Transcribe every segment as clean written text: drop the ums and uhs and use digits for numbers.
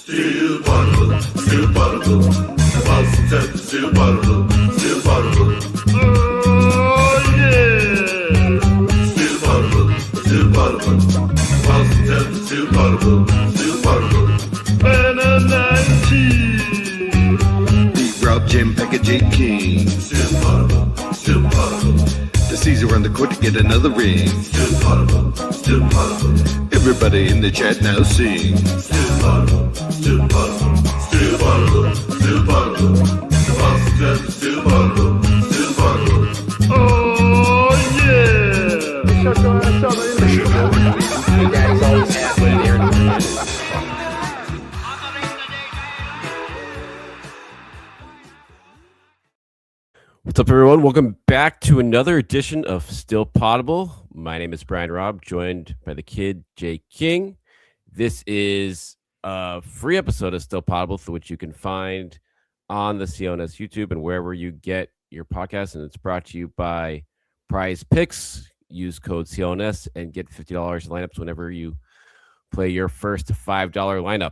Still Portis'd, still Portis'd. Boston Celtics, still Portis'd, still Portis'd. Oh yeah! Still Portis'd, still Portis'd. Boston Celtics, still Portis'd, still Portis'd. Banner 19. Beat Rob, Jim, Pekka, J. King. Still Portis'd, still Portis'd. The Caesar on the court to get another ring. Still Portis'd, still Portis'd. Everybody in the chat now sing. Still Portis'd, still Portis'd. Still Portis'd, still Portis'd. The Boston Celtics, still Portis'd, still Portis'd. Oh yeah! Shut your ass up, man. Daddy's always halfway there. What's up, everyone? Welcome back to another edition of Still Potable. My name is Brian Robb, joined by the kid, Jay King. This is a free episode of Still Potable, for which you can find on the CLNS YouTube and wherever you get your podcast. And it's brought to you by Prize Picks. Use code CLNS and get $50 lineups whenever you play your first $5 lineup.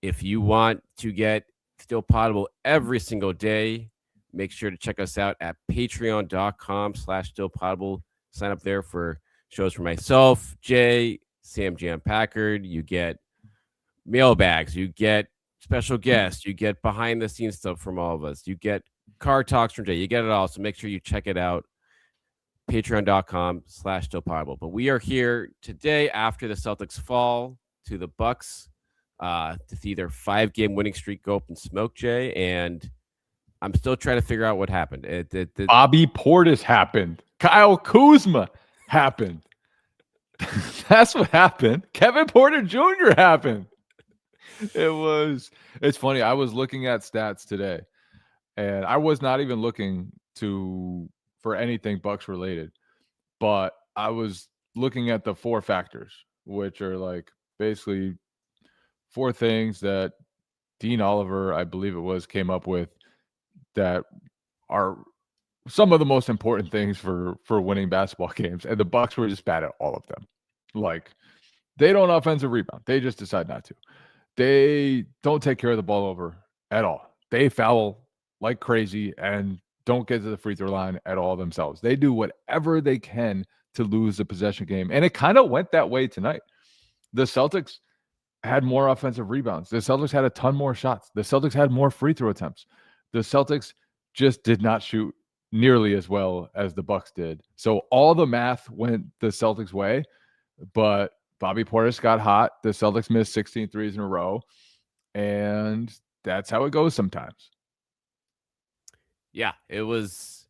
If you want to get Still Potable every single day, make sure to check us out at patreon.com/stillpotable. Sign up there for shows for myself, Jay, Sam Jam Packard. You get mailbags, you get special guests, you get behind the scenes stuff from all of us, you get car talks from Jay, you get it all. So make sure you check it out. Patreon.com/stillpotable. But we are here today after the Celtics fall to the Bucks to see their 5-game winning streak go up in smoke, Jay. And I'm still trying to figure out what happened. Bobby Portis happened. Kyle Kuzma happened. That's what happened. Kevin Porter Jr. happened. It's funny. I was looking at stats today, and I was not even looking for anything Bucks related, but I was looking at the 4 factors, which are like basically 4 things that Dean Oliver, I believe it was, came up with that are some of the most important things for winning basketball games, and the Bucks were just bad at all of them. Like, they don't offensive rebound. They just decide not to. They don't take care of the ball over at all. They foul like crazy and don't get to the free throw line at all themselves. They do whatever they can to lose the possession game, and it kind of went that way tonight. The Celtics had more offensive rebounds. The Celtics had a ton more shots. The Celtics had more free throw attempts. The Celtics just did not shoot nearly as well as the Bucks did. So all the math went the Celtics' way, but Bobby Portis got hot. The Celtics missed 16 threes in a row, and that's how it goes sometimes. Yeah, it was,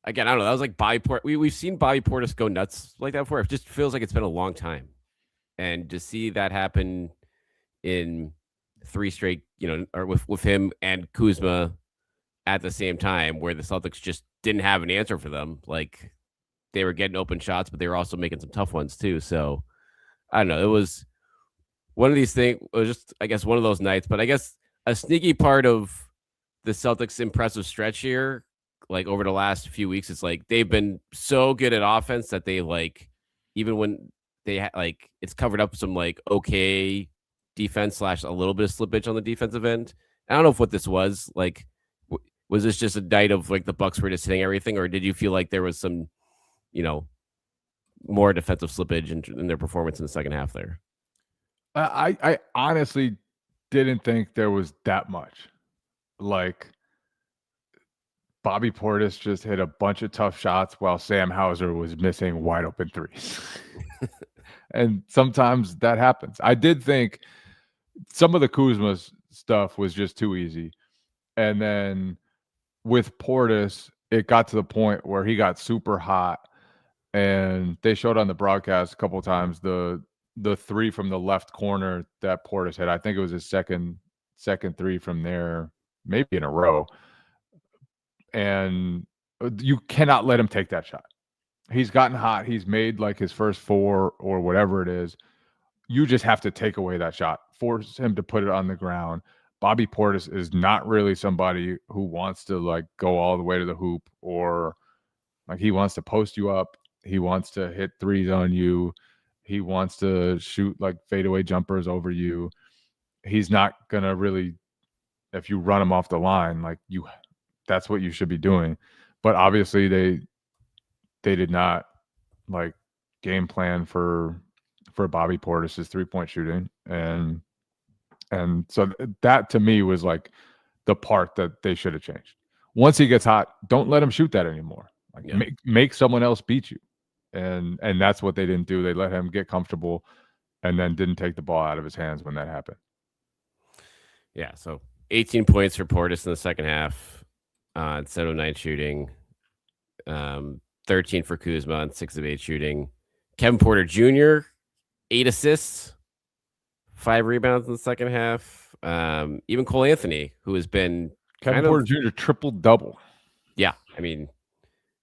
again, I don't know. That was like Bobby Portis. We've seen Bobby Portis go nuts like that before. It just feels like it's been a long time. And to see that happen in 3 straight, or with him and Kuzma at the same time, where the Celtics just didn't have an answer for them. Like, they were getting open shots, but they were also making some tough ones too. So I don't know. It was one of these things. It was just, I guess, one of those nights. But I guess a sneaky part of the Celtics' impressive stretch here, like over the last few weeks, it's like they've been so good at offense that they, like, even when they it's covered up some like okay defense / a little bit of slippage on the defensive end. I don't know what this was. Like, was this just a night of like the Bucks were just hitting everything, or did you feel like there was some, more defensive slippage in their performance in the second half there? I honestly didn't think there was that much. Like, Bobby Portis just hit a bunch of tough shots while Sam Hauser was missing wide open threes. And sometimes that happens. I did think some of the Kuzma stuff was just too easy. And then with Portis, it got to the point where he got super hot. And they showed on the broadcast a couple of times the 3 from the left corner that Portis hit. I think it was his second 3 from there, maybe in a row. And you cannot let him take that shot. He's gotten hot. He's made like his first 4 or whatever it is. You just have to take away that shot, force him to put it on the ground. Bobby Portis is not really somebody who wants to like go all the way to the hoop, or like he wants to post you up. He wants to hit threes on you. He wants to shoot like fadeaway jumpers over you. he's not gonna really, if you run him off the line, like that's what you should be doing. But obviously they did not like game plan for Bobby Portis's 3-point shooting, and so that to me was like the part that they should have changed. Once he gets hot, don't let him shoot that anymore. Like make someone else beat you, and that's what they didn't do. They let him get comfortable, and then didn't take the ball out of his hands when that happened. Yeah, so 18 points for Portis in the second half on 7 of 9 shooting, 13 for Kuzma on 6 of 8 shooting. Kevin Porter Jr., 8 assists, 5 rebounds in the second half. Even Cole Anthony, who has been Kevin Porter Jr. triple-double. Yeah, I mean,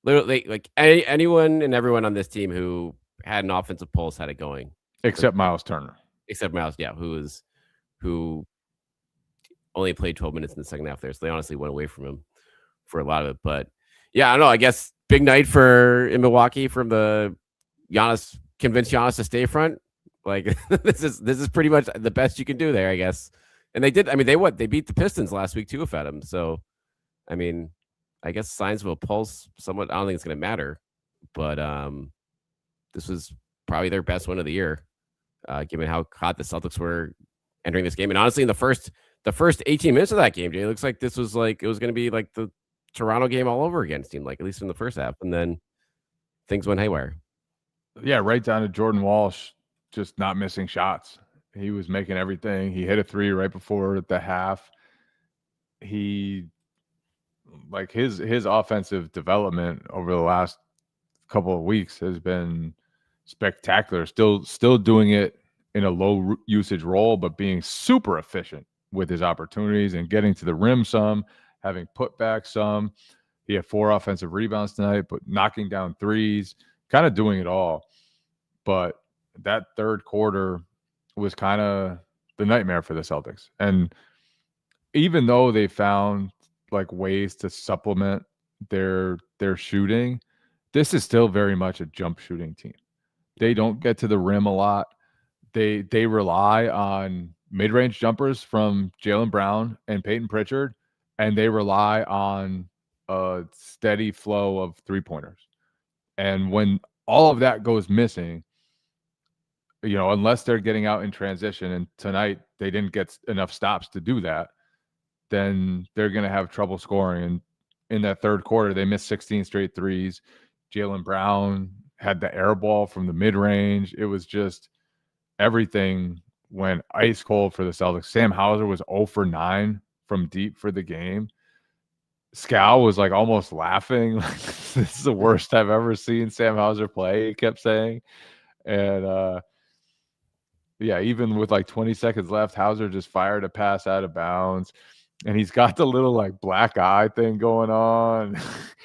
literally, like anyone and everyone on this team who had an offensive pulse had it going. Except Miles Turner. Except Miles, yeah, who only played 12 minutes in the second half there. So they honestly went away from him for a lot of it. But yeah, I don't know. I guess big night in Milwaukee from the convince Giannis to stay front. Like this is pretty much the best you can do there, I guess. And they did. I mean, they beat the Pistons last week too, without him. So, I mean, I guess signs of a pulse somewhat. I don't think it's going to matter, but this was probably their best win of the year, given how hot the Celtics were entering this game. And honestly, in the first 18 minutes of that game, Jay, it looks like this was like it was going to be like the Toronto game all over again. It seemed like, at least in the first half, and then things went haywire. Yeah, right down to Jordan Walsh just not missing shots. He was making everything. He hit a 3 right before the half. He, like, his offensive development over the last couple of weeks has been spectacular. Still doing it in a low usage role, but being super efficient with his opportunities and getting to the rim some, having put back some. He had 4 offensive rebounds tonight, but knocking down threes, kind of doing it all. But that third quarter was kind of the nightmare for the Celtics. And even though they found like ways to supplement their shooting, this is still very much a jump shooting team. They don't get to the rim a lot. They rely on mid-range jumpers from Jaylen Brown and Peyton Pritchard, and they rely on a steady flow of three-pointers. And when all of that goes missing, unless they're getting out in transition, and tonight they didn't get enough stops to do that, then they're going to have trouble scoring. And in that third quarter, they missed 16 straight threes. Jaylen Brown had the air ball from the mid-range. It was just everything went ice cold for the Celtics. Sam Hauser was 0 for 9 from deep for the game. Scal was like almost laughing. Like, this is the worst I've ever seen Sam Hauser play, he kept saying. And yeah, even with like 20 seconds left, Hauser just fired a pass out of bounds. And he's got the little like black eye thing going on.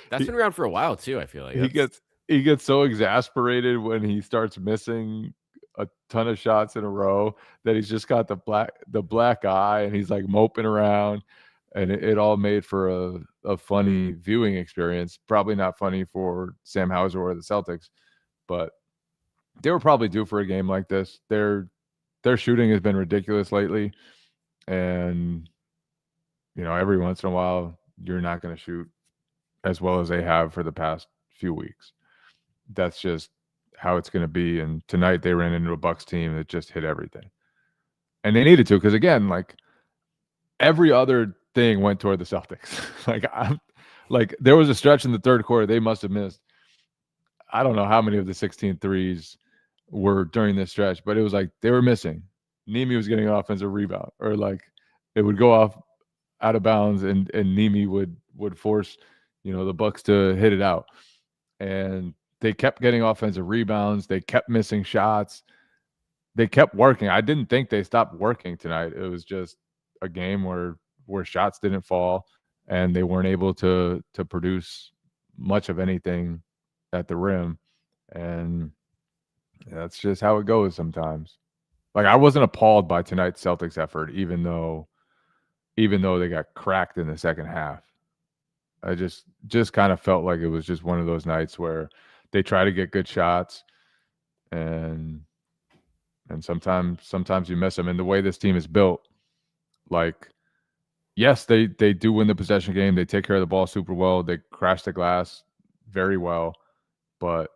That's been around for a while too, I feel like. He gets so exasperated when he starts missing a ton of shots in a row that he's just got the black eye, and he's like moping around. And it all made for a funny viewing experience. Probably not funny for Sam Hauser or the Celtics, but they were probably due for a game like this. Their shooting has been ridiculous lately, and every once in a while you're not going to shoot as well as they have for the past few weeks. That's just how it's going to be. And tonight they ran into a Bucks team that just hit everything, and they needed to, because again, like every other thing went toward the Celtics. Like there was a stretch in the third quarter they must have missed. I don't know how many of the 16 threes were during this stretch, but it was like they were missing. Nemi was getting an offensive rebound, or like it would go off out of bounds, and Nemi would force the Bucks to hit it out. And they kept getting offensive rebounds. They kept missing shots. They kept working. I didn't think they stopped working tonight. It was just a game where shots didn't fall, and they weren't able to produce much of anything at the rim. And that's just how it goes sometimes. Like, I wasn't appalled by tonight's Celtics effort, even though they got cracked in the second half. I just kind of felt like it was just one of those nights where they try to get good shots, and sometimes you miss them. And the way this team is built, Like, yes, they do win the possession game. They take care of the ball super well. They crash the glass very well. But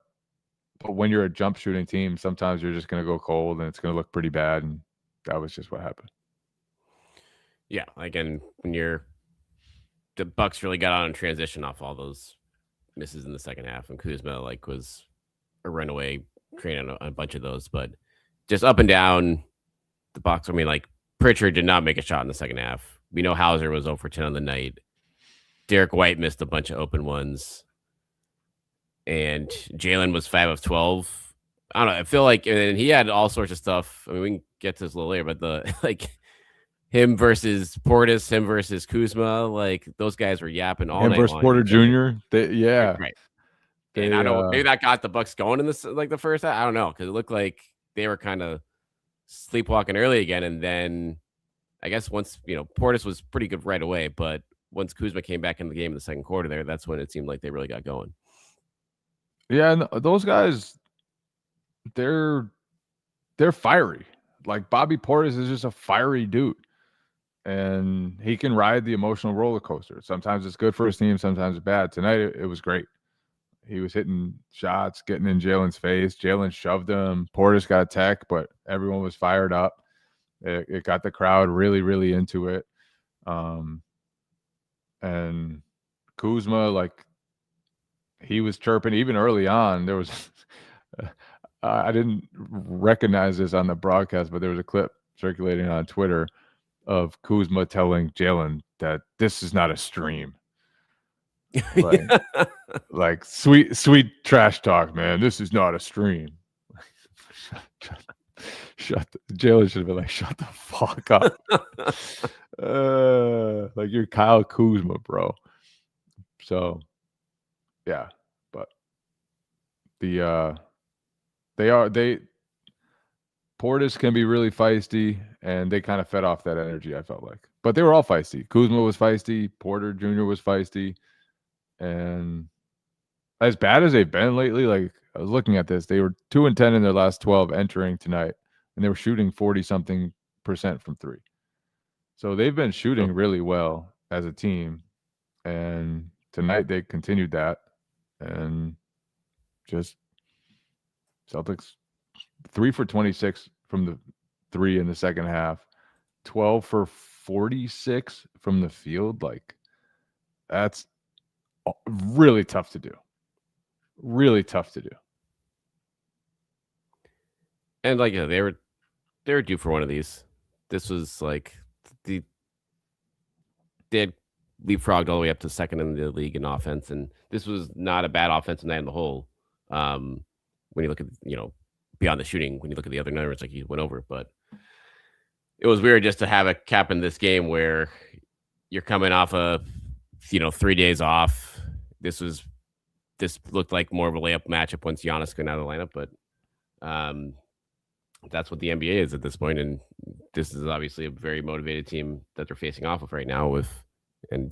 when you're a jump shooting team, sometimes you're just going to go cold and it's going to look pretty bad. And that was just what happened. Yeah, again, when the Bucks really got on in transition off all those misses in the second half, and Kuzma was a runaway train on a bunch of those, but just up and down the Bucks. I mean, Pritchard did not make a shot in the second half. We know Hauser was 0 for 10 on the night. Derek White missed a bunch of open ones, and Jalen was 5 of 12. I don't know. I feel like, and he had all sorts of stuff. I mean, we can get to this a little later, but him versus Portis, him versus Kuzma, those guys were yapping all night versus long. Porter Jr. Right. And I don't maybe that got the Bucks going in this the first half. I don't know, because it looked like they were kind of sleepwalking early again, and then I guess once Portis was pretty good right away, but once Kuzma came back in the game in the second quarter, that's when it seemed like they really got going. Yeah, and those guys, they're fiery. Like Bobby Portis is just a fiery dude. And he can ride the emotional roller coaster. Sometimes it's good for his team, sometimes it's bad. Tonight, it was great. He was hitting shots, getting in Jalen's face. Jalen shoved him. Portis got tech, but everyone was fired up. It got the crowd really, really into it. And Kuzma, he was chirping even early on. There was, I didn't recognize this on the broadcast, but there was a clip circulating on Twitter of Kuzma telling Jalen that this is not a stream. Like sweet trash talk, man. This is not a stream. Jalen should have been like, shut the fuck up. You're Kyle Kuzma, bro. So yeah, but Portis can be really feisty, and they kind of fed off that energy, I felt like. But they were all feisty. Kuzma was feisty. Porter Jr. was feisty. And as bad as they've been lately, I was looking at this, they were 2-10 in their last 12 entering tonight, and they were shooting 40-something% from three. So they've been shooting really well as a team. And tonight they continued that. And just Celtics 3 for 26 from the three in the second half, 12 for 46 from the field. That's really tough to do. Really tough to do. And they were due for one of these. This was they had leapfrogged all the way up to second in the league in offense, and this was not a bad offensive night in the whole. When you look at beyond the shooting, when you look at the other numbers, you went over, but it was weird just to have a cap in this game where you're coming off of 3 days off. This looked like more of a layup matchup once Giannis got out of the lineup, but that's what the NBA is at this point, and this is obviously a very motivated team that they're facing off of right now. And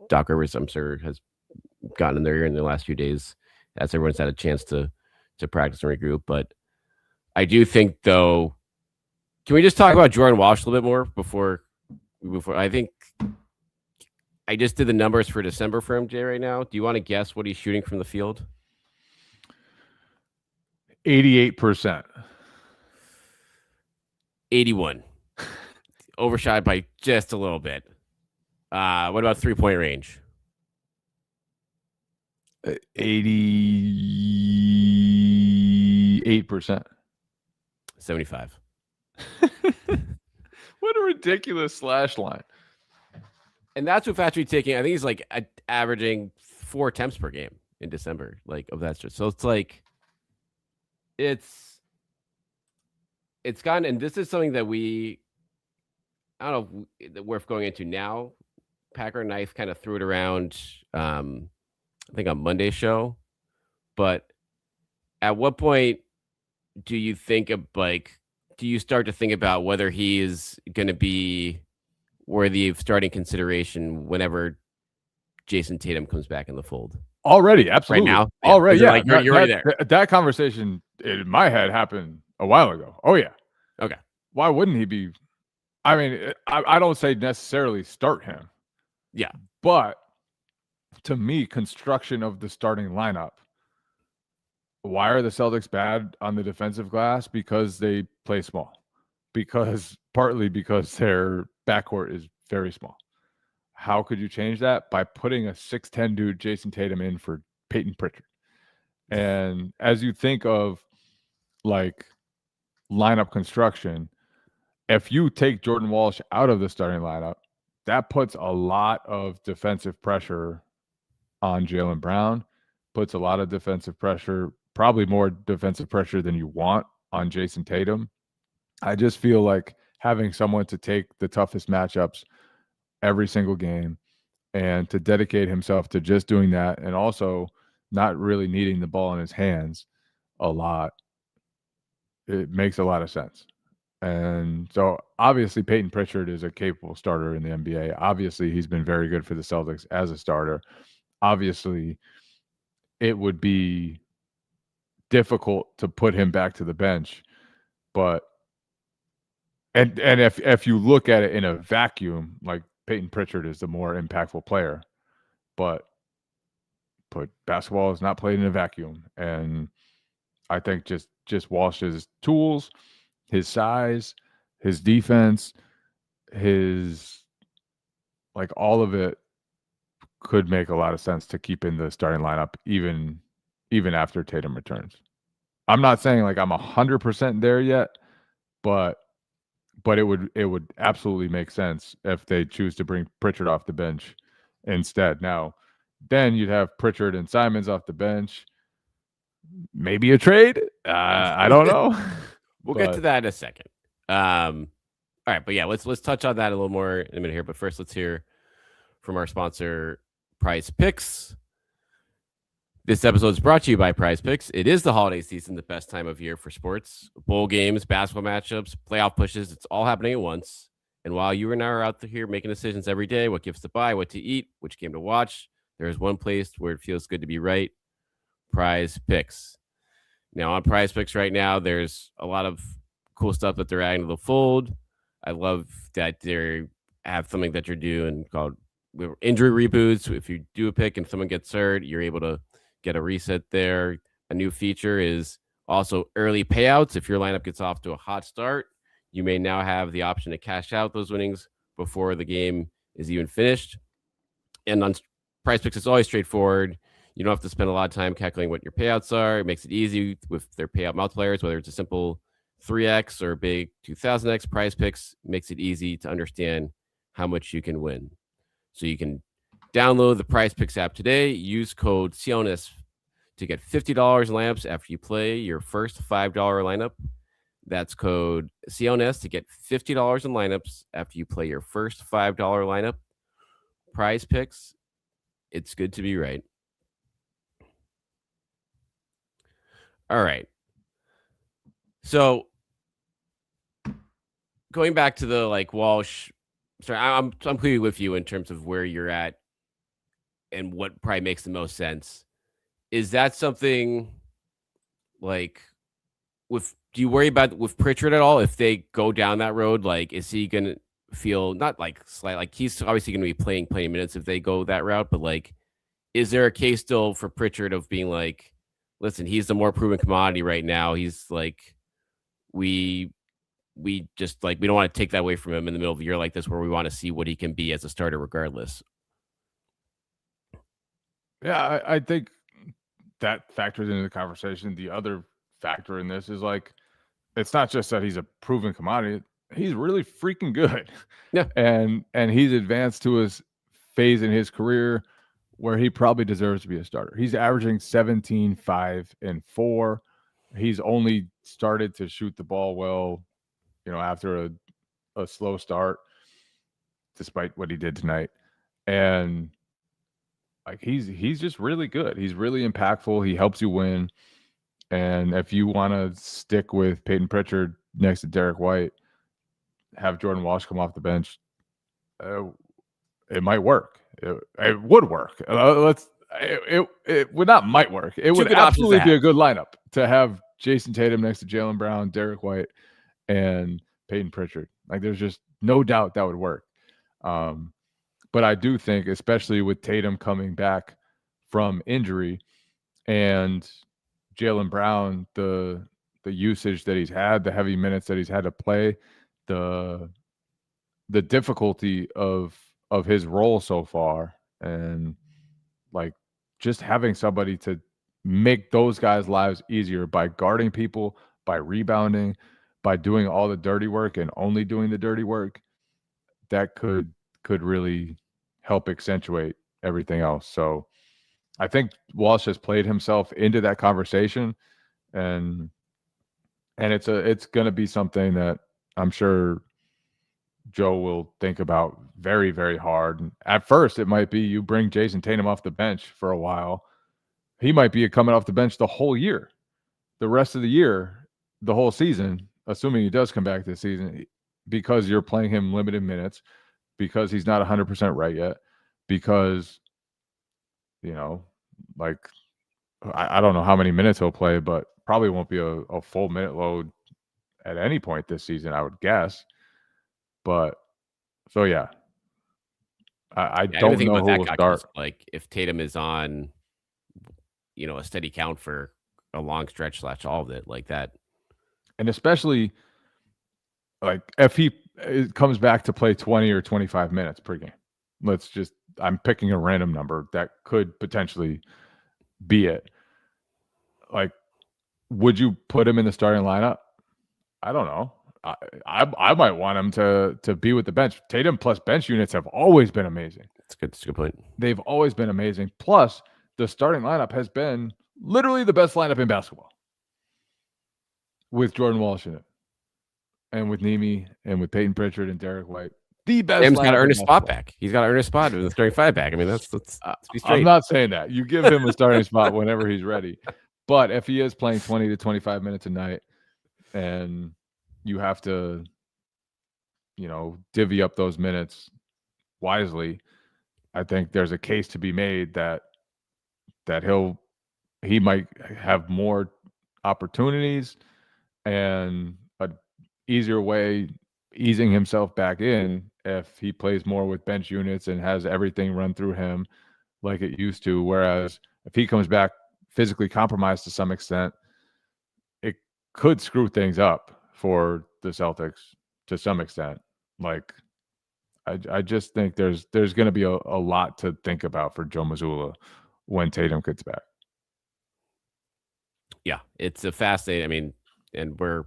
Doc Rivers, I'm sure, has gotten in their ear in the last few days as everyone's had a chance to practice and regroup. But I do think, though, can we just talk about Jordan Walsh a little bit more before I think I just did the numbers for December for MJ right now. Do you want to guess what he's shooting from the field? 88%. 81. Overshot by just a little bit. What about 3-point range? 88%. 75. What a ridiculous slash line. And that's with actually taking, I think he's averaging 4 attempts per game in December, of that stretch. So it's gotten, and this is something that I don't know if we're going into now. Packer Knife kind of threw it around, I think on Monday's show. But at what point do you think of do you start to think about whether he is going to be worthy of starting consideration whenever Jason Tatum comes back in the fold? Already, absolutely. Right now? Already, yeah. You're already there. That conversation in my head happened a while ago. Oh, yeah. Okay. Why wouldn't he be I mean, I don't say necessarily start him. Yeah. But to me, construction of the starting lineup. Why are the Celtics bad on the defensive glass? Because they play small. Partly because their backcourt is very small. How could you change that? By putting a 6'10" dude, Jason Tatum, in for Peyton Pritchard. And as you think of like lineup construction, if you take Jordan Walsh out of the starting lineup, that puts a lot of defensive pressure on Jaylen Brown, puts a lot of defensive pressure, probably more defensive pressure than you want on Jason Tatum. I just feel like having someone to take the toughest matchups every single game and to dedicate himself to just doing that and also not really needing the ball in his hands a lot, it makes a lot of sense. And so obviously Peyton Pritchard is a capable starter in the NBA. Obviously he's been very good for the Celtics as a starter. Obviously it would be difficult to put him back to the bench, but and if you look at it in a vacuum, like Peyton Pritchard is the more impactful player, but basketball is not played in a vacuum. And I think just Walsh's tools, his size, his defense, his like all of it could make a lot of sense to keep in the starting lineup even after Tatum returns. I'm not saying like I'm 100% there yet, but it would absolutely make sense if they choose to bring Pritchard off the bench instead. Now, then you'd have Pritchard and Simons off the bench. Maybe a trade. I don't know. We'll get to that in a second. All right, but yeah, let's touch on that a little more in a minute here. But first, let's hear from our sponsor, Prize Picks. This episode is brought to you by Prize Picks. It is the holiday season, the best time of year for sports. Bowl games, basketball matchups, playoff pushes, it's all happening at once. And while you and I are out here making decisions every day, what gifts to buy, what to eat, which game to watch, there is one place where it feels good to be right, Prize Picks. Now, on Prize Picks right now, there's a lot of cool stuff that they're adding to the fold. I love that they have something that you're doing called injury reboots. If you do a pick and someone gets hurt, you're able to get a reset there. A new feature is also early payouts. If your lineup gets off to a hot start, you may now have the option to cash out those winnings before the game is even finished. And on Prize Picks, it's always straightforward. You don't have to spend a lot of time calculating what your payouts are. It makes it easy with their payout multipliers, whether it's a simple 3x or a big 2000x. Prize Picks makes it easy to understand how much you can win. So you can download the Prize Picks app today. Use code CIONES to get $50 in lamps after you play your first $5 lineup. That's code CIONES to get $50 in lineups after you play your first $5 lineup. Prize Picks. It's good to be right. All right. So going back to the like Walsh, sorry, I'm completely with you in terms of where you're at and what probably makes the most sense. Is that something like do you worry about with Pritchard at all? If they go down that road, like, is he going to feel not like slight, like he's obviously going to be playing plenty of minutes if they go that route, but like, is there a case still for Pritchard of being like, listen, he's the more proven commodity right now. He's like, we just like, we don't want to take that away from him in the middle of a year like this, where we want to see what he can be as a starter regardless. Yeah, I think that factors into the conversation. The other factor in this is like, it's not just that he's a proven commodity. He's really freaking good. Yeah. And he's advanced to his phase in his career where he probably deserves to be a starter. He's averaging 17, 5, and 4. He's only started to shoot the ball well, after a slow start, despite what he did tonight. And like he's just really good. He's really impactful. He helps you win. And if you want to stick with Peyton Pritchard next to Derek White, have Jordan Walsh come off the bench, it might work. It would work. It would not might work. It would absolutely be a good lineup to have Jason Tatum next to Jaylen Brown, Derek White, and Peyton Pritchard. Like there's just no doubt that would work. But I do think, especially with Tatum coming back from injury and Jaylen Brown, the usage that he's had, the heavy minutes that he's had to play, the difficulty of his role so far, and like just having somebody to make those guys' lives easier by guarding people, by rebounding, by doing all the dirty work and only doing the dirty work, that could really help accentuate everything else. So I think Walsh has played himself into that conversation, and it's going to be something that I'm sure Joe will think about very, very hard. And at first, it might be you bring Jason Tatum off the bench for a while. He might be coming off the bench the whole year, the rest of the year, the whole season, assuming he does come back this season, because you're playing him limited minutes, because he's not 100% right yet, because, like, I don't know how many minutes he'll play, but probably won't be a full minute load at any point this season, I would guess. But so yeah, I don't know who will start. Like if Tatum is on, a steady count for a long stretch / all of it like that, and especially like if he comes back to play 20 or 25 minutes per game, I'm picking a random number that could potentially be it. Like, would you put him in the starting lineup? I don't know. I might want him to be with the bench. Tatum plus bench units have always been amazing. That's a good point. They've always been amazing. Plus, the starting lineup has been literally the best lineup in basketball, with Jordan Walsh in it, and with Nemi, and with Peyton Pritchard and Derek White. The best. Tim's got to earn his spot back. He's got to earn his spot in the starting five back. I mean, let's be straight. I'm not saying that. You give him a starting spot whenever he's ready. But if he is playing 20 to 25 minutes a night, and you have to, divvy up those minutes wisely, I think there's a case to be made that he might have more opportunities and a easier way easing himself back in if he plays more with bench units and has everything run through him like it used to. Whereas if he comes back physically compromised to some extent, it could screw things up for the Celtics to some extent. Like, I just think there's going to be a lot to think about for Joe Mazzulla when Tatum gets back. Yeah, it's a fascinating. I mean, and we're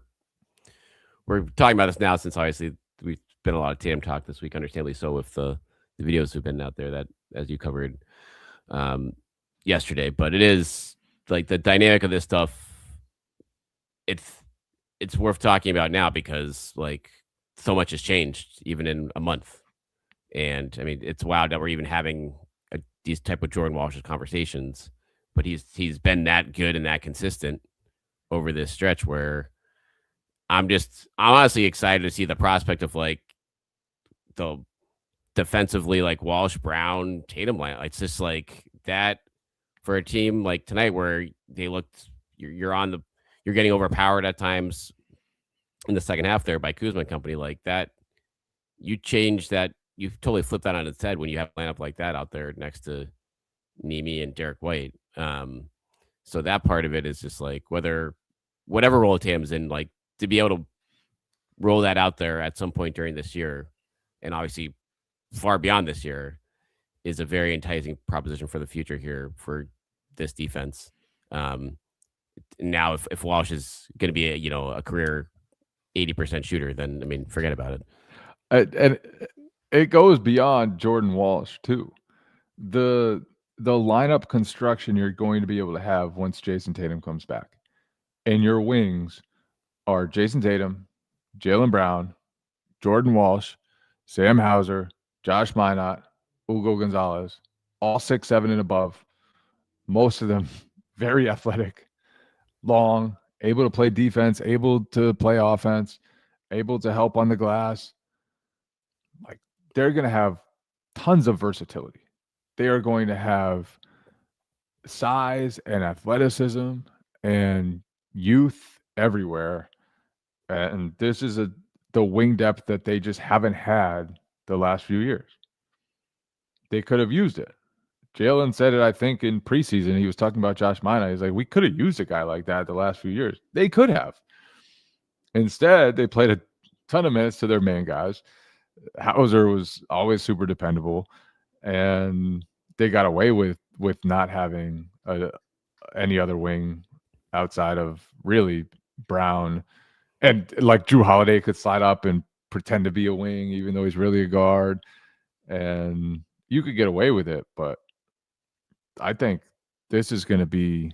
talking about this now since obviously we've been a lot of Tatum talk this week, understandably so, with the videos who've been out there that, as you covered yesterday. But it is like the dynamic of this stuff. It's worth talking about now because like so much has changed even in a month. And I mean, it's wild that we're even having these type of Jordan Walsh's conversations, but he's been that good and that consistent over this stretch where I'm honestly excited to see the prospect of like the defensively, like Walsh, Brown, Tatum line. It's just like that for a team like tonight where they looked, you're getting overpowered at times in the second half there by Kuzma and company like that. You change that. You totally flip that on its head when you have a lineup like that out there next to Nemi and Derek White. So that part of it is just like whatever role Tatum's in, like to be able to roll that out there at some point during this year, and obviously far beyond this year, is a very enticing proposition for the future here for this defense. Now, if Walsh is going to be a career 80% shooter, then I mean, forget about it. And it goes beyond Jordan Walsh too. The lineup construction you're going to be able to have once Jason Tatum comes back, and your wings are Jason Tatum, Jaylen Brown, Jordan Walsh, Sam Hauser, Josh Minott, Hugo Gonzalez, all 6'7" and above. Most of them very athletic, long, able to play defense, able to play offense, able to help on the glass. Like, they're going to have tons of versatility. They are going to have size and athleticism and youth everywhere. And this is a the wing depth that they just haven't had the last few years. They could have used it. Jalen said it, I think, in preseason. He was talking about Josh Minot. He's like, we could have used a guy like that the last few years. They could have. Instead, they played a ton of minutes to their main guys. Hauser was always super dependable, and they got away with not having any other wing outside of really Brown. And like Drew Holiday could slide up and pretend to be a wing, even though he's really a guard. And you could get away with it, but I think this is going to be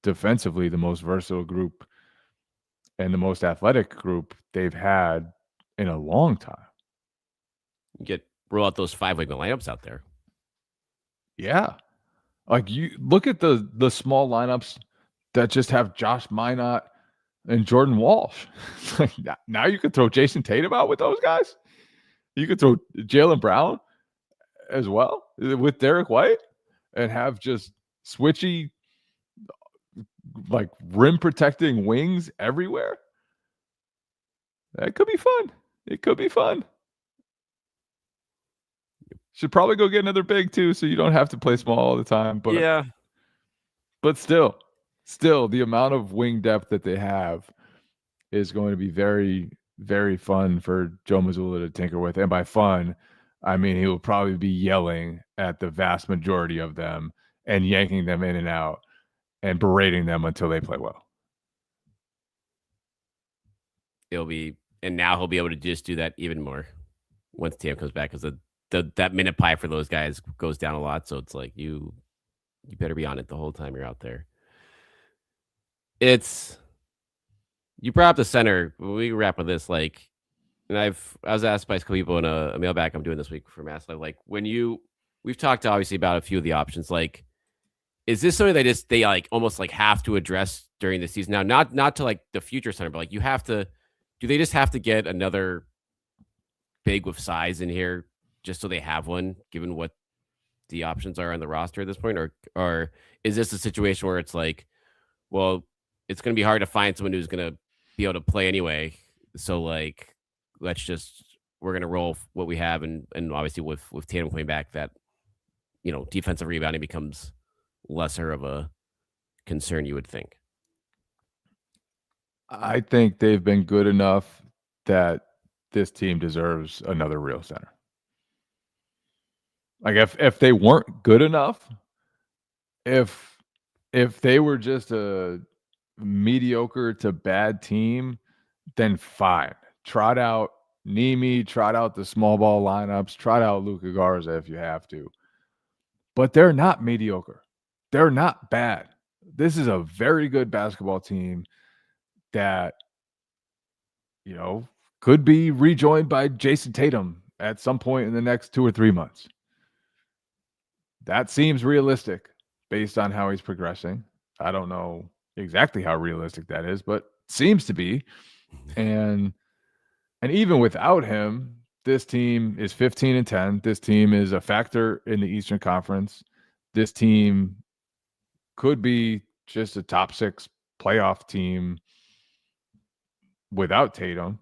defensively the most versatile group and the most athletic group they've had in a long time. Roll out those 5-wing lineups out there. Yeah. Like you look at the small lineups that just have Josh Minot and Jordan Walsh. Like now you could throw Jason Tatum out with those guys. You could throw Jaylen Brown as well with Derek White and have just switchy, like rim protecting wings everywhere. That could be fun. It could be fun. Should probably go get another big too, so you don't have to play small all the time. But yeah, but still, the amount of wing depth that they have is going to be very, very fun for Joe Mazzulla to tinker with. And by fun, I mean he will probably be yelling at the vast majority of them and yanking them in and out and berating them until they play well. And now he'll be able to just do that even more once Tatum comes back, because that minute pie for those guys goes down a lot. So it's like you better be on it the whole time you're out there. You brought up the center. We wrap with this, like, and I was asked by a couple people in a mailbag I'm doing this week for Mass Live, like we've talked obviously about a few of the options. Like, is this something they like almost like have to address during the season now? Not to like the future center, but like you have to. Do they just have to get another big with size in here just so they have one, given what the options are on the roster at this point? Or is this a situation where it's like, well, it's going to be hard to find someone who's going to be able to play anyway. So like, we're going to roll what we have. And obviously with Tatum coming back, that, defensive rebounding becomes lesser of a concern, you would think. I think they've been good enough that this team deserves another real center. Like if they weren't good enough, if they were just a mediocre to bad team, then fine. Trot out Nemi, trot out the small ball lineups, trot out Luka Garza if you have to. But they're not mediocre. They're not bad. This is a very good basketball team that, could be rejoined by Jason Tatum at some point in the next 2 or 3 months. That seems realistic based on how he's progressing. I don't know exactly how realistic that is, but seems to be. And even without him, this team is 15-10. This team is a factor in the Eastern Conference. This team could be just a top 6 playoff team without Tatum,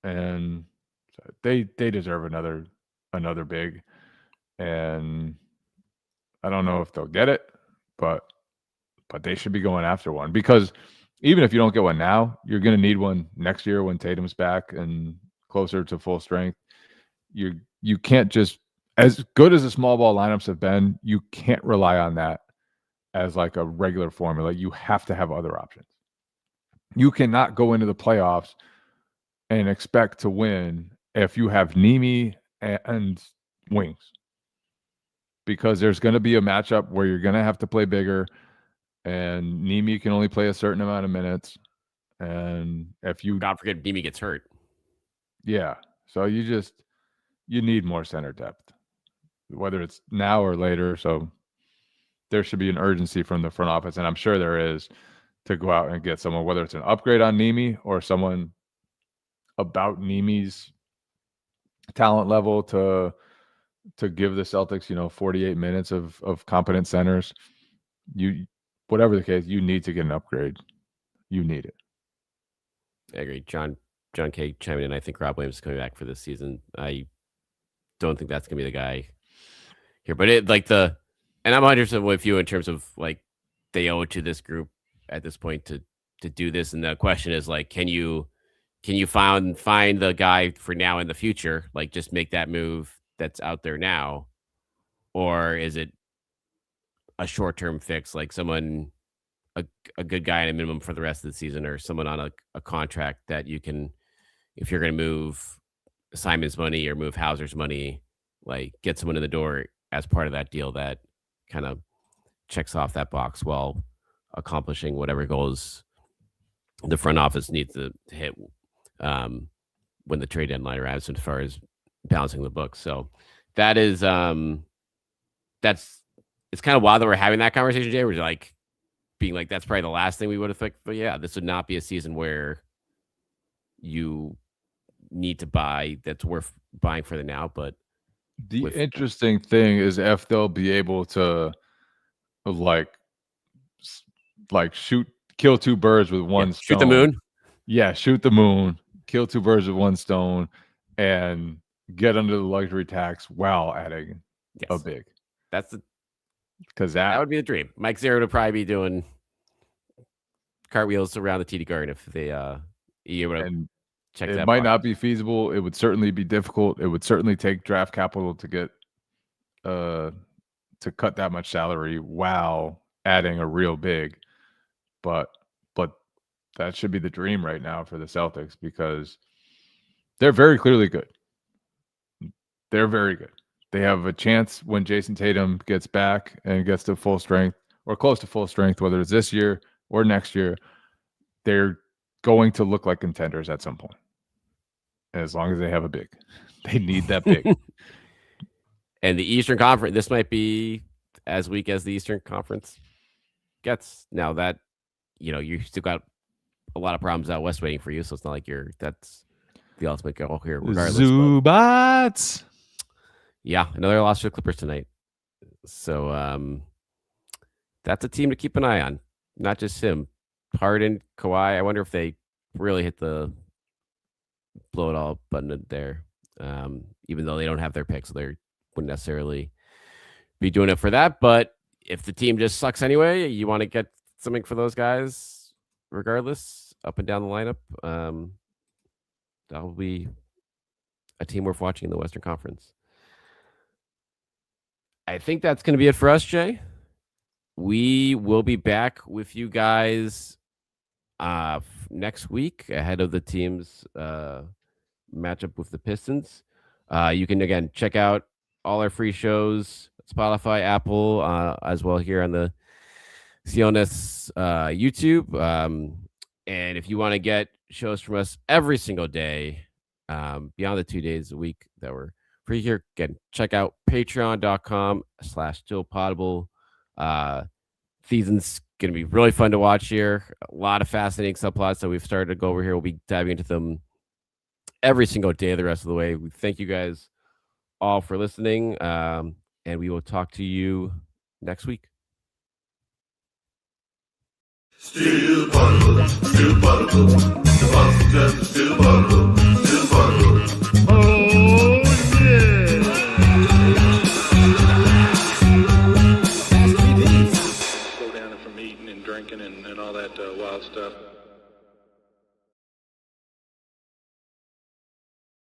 and they deserve another big. And I don't know if they'll get it, but they should be going after one, because even if you don't get one now, you're going to need one next year when Tatum's back and closer to full strength. You can't just, as good as the small ball lineups have been, you can't rely on that as like a regular formula. You have to have other options. You cannot go into the playoffs and expect to win if you have Nemi and wings, because there's going to be a matchup where you're going to have to play bigger, and Nemi can only play a certain amount of minutes. And if you, God forbid, Nemi gets hurt. Yeah. So you need more center depth, whether it's now or later. So there should be an urgency from the front office, and I'm sure there is, to go out and get someone, whether it's an upgrade on Nemi or someone about Nemi's talent level to give the Celtics, 48 minutes of competent centers. Whatever the case, you need to get an upgrade. You need it. I agree. John, John K. chiming in. I think Rob Williams is coming back for this season. I don't think that's gonna be the guy here, but and I'm 100% with you in terms of like they owe it to this group at this point to do this. And the question is like, can you find the guy for now in the future? Like just make that move that's out there now, or is it a short-term fix, like someone a good guy at a minimum for the rest of the season, or someone on a contract that you can, if you're going to move Simon's money or move Hauser's money, like get someone in the door as part of that deal that kind of checks off that box while accomplishing whatever goals the front office needs to hit when the trade deadline arrives as far as balancing the books. So that is it's kind of wild that we're having that conversation, Jay. We're like being like, that's probably the last thing we would have thought. But yeah, this would not be a season where you need to buy that's worth buying for the now. But the interesting thing is if they'll be able to kill two birds with one stone. Shoot the moon. Yeah, shoot the moon, kill two birds with one stone, and get under the luxury tax while adding a big. Because that would be the dream. Mike Zero would probably be doing cartwheels around the TD Garden if they check that. It might not be feasible. It would certainly be difficult. It would certainly take draft capital to get to cut that much salary while adding a real big. But that should be the dream right now for the Celtics because they're very clearly good. They're very good. They have a chance when Jason Tatum gets back and gets to full strength or close to full strength, whether it's this year or next year, they're going to look like contenders at some point. As long as they have a big. They need that big. And the Eastern Conference, this might be as weak as the Eastern Conference gets. Now that, you still got a lot of problems out west waiting for you, so it's not like that's the ultimate goal here regardless. Zubats! Yeah, another loss for the Clippers tonight. So that's a team to keep an eye on. Not just him. Harden, Kawhi. I wonder if they really hit the blow it all button there. Even though they don't have their picks, so they wouldn't necessarily be doing it for that. But if the team just sucks anyway, you want to get something for those guys regardless, up and down the lineup. That'll be a team worth watching in the Western Conference. I think that's going to be it for us, Jay. We will be back with you guys next week ahead of the team's matchup with the Pistons. You can, again, check out all our free shows, Spotify, Apple, as well here on the CLNS YouTube. And if you want to get shows from us every single day, beyond the 2 days a week that we're free here, again, check out patreon.com/stillpotable. Season's going to be really fun to watch here. A lot of fascinating subplots that we've started to go over here. We'll be diving into them every single day the rest of the way. We thank you guys all for listening, and we will talk to you next week. Still bottle, the boss, still bottle.